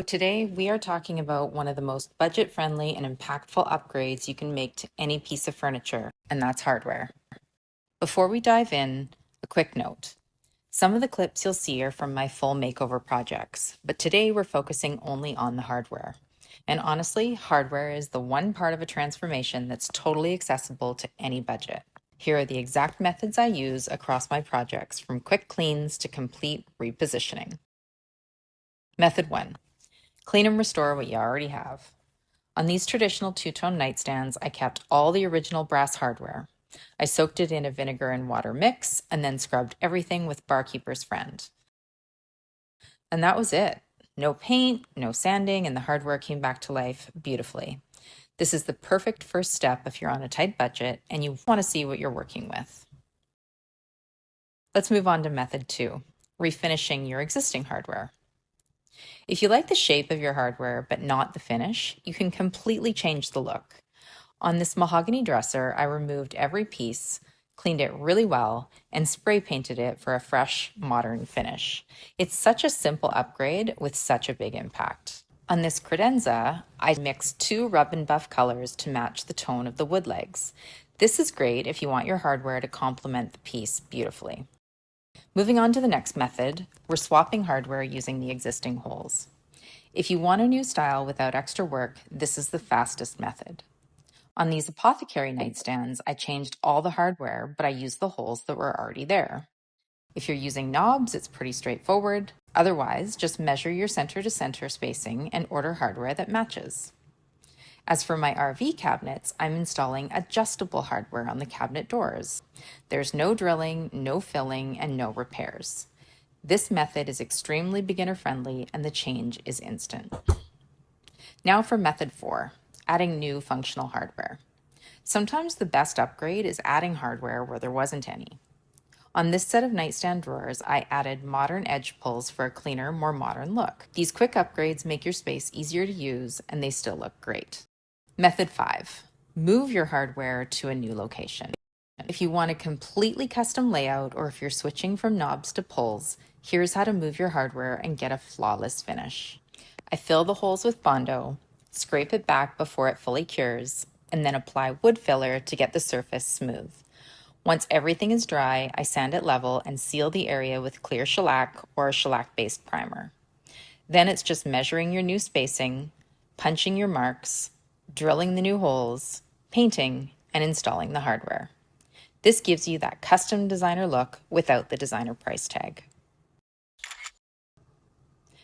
Today, we are talking about one of the most budget-friendly and impactful upgrades you can make to any piece of furniture, and that's hardware. Before we dive in, a quick note. Some of the clips you'll see are from my full makeover projects, but today we're focusing only on the hardware. And honestly, hardware is the one part of a transformation that's totally accessible to any budget. Here are the exact methods I use across my projects, from quick cleans to complete repositioning. Method 1. Clean and restore what you already have. On these traditional two-tone nightstands, I kept all the original brass hardware. I soaked it in a vinegar and water mix and then scrubbed everything with Barkeeper's Friend. And that was it. No paint, no sanding, and the hardware came back to life beautifully. This is the perfect first step if you're on a tight budget and you want to see what you're working with. Let's move on to method 2, refinishing your existing hardware. If you like the shape of your hardware but not the finish, you can completely change the look. On this mahogany dresser, I removed every piece, cleaned it really well, and spray painted it for a fresh, modern finish. It's such a simple upgrade with such a big impact. On this credenza, I mixed 2 rub and buff colors to match the tone of the wood legs. This is great if you want your hardware to complement the piece beautifully. Moving on to the next method, we're swapping hardware using the existing holes. If you want a new style without extra work, this is the fastest method. On these apothecary nightstands, I changed all the hardware, but I used the holes that were already there. If you're using knobs, it's pretty straightforward. Otherwise, just measure your center-to-center spacing and order hardware that matches. As for my RV cabinets, I'm installing adjustable hardware on the cabinet doors. There's no drilling, no filling, and no repairs. This method is extremely beginner-friendly and the change is instant. Now for method 4, adding new functional hardware. Sometimes the best upgrade is adding hardware where there wasn't any. On this set of nightstand drawers, I added modern edge pulls for a cleaner, more modern look. These quick upgrades make your space easier to use and they still look great. Method 5, move your hardware to a new location. If you want a completely custom layout or if you're switching from knobs to pulls, here's how to move your hardware and get a flawless finish. I fill the holes with Bondo, scrape it back before it fully cures, and then apply wood filler to get the surface smooth. Once everything is dry, I sand it level and seal the area with clear shellac or a shellac-based primer. Then it's just measuring your new spacing, punching your marks, drilling the new holes, painting, and installing the hardware. This gives you that custom designer look without the designer price tag.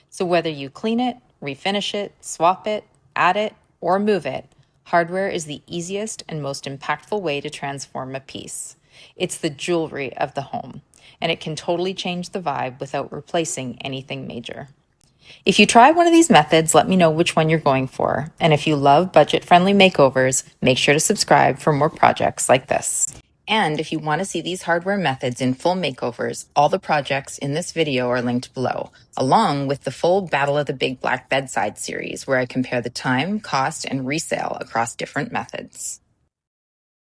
So whether you clean it, refinish it, swap it, add it, or move it, hardware is the easiest and most impactful way to transform a piece. It's the jewelry of the home, and it can totally change the vibe without replacing anything major. If you try one of these methods, let me know which one you're going for. And if you love budget-friendly makeovers, make sure to subscribe for more projects like this. And if you want to see these hardware methods in full makeovers, all the projects in this video are linked below, along with the full Battle of the Big Black Bedside series, where I compare the time, cost, and resale across different methods.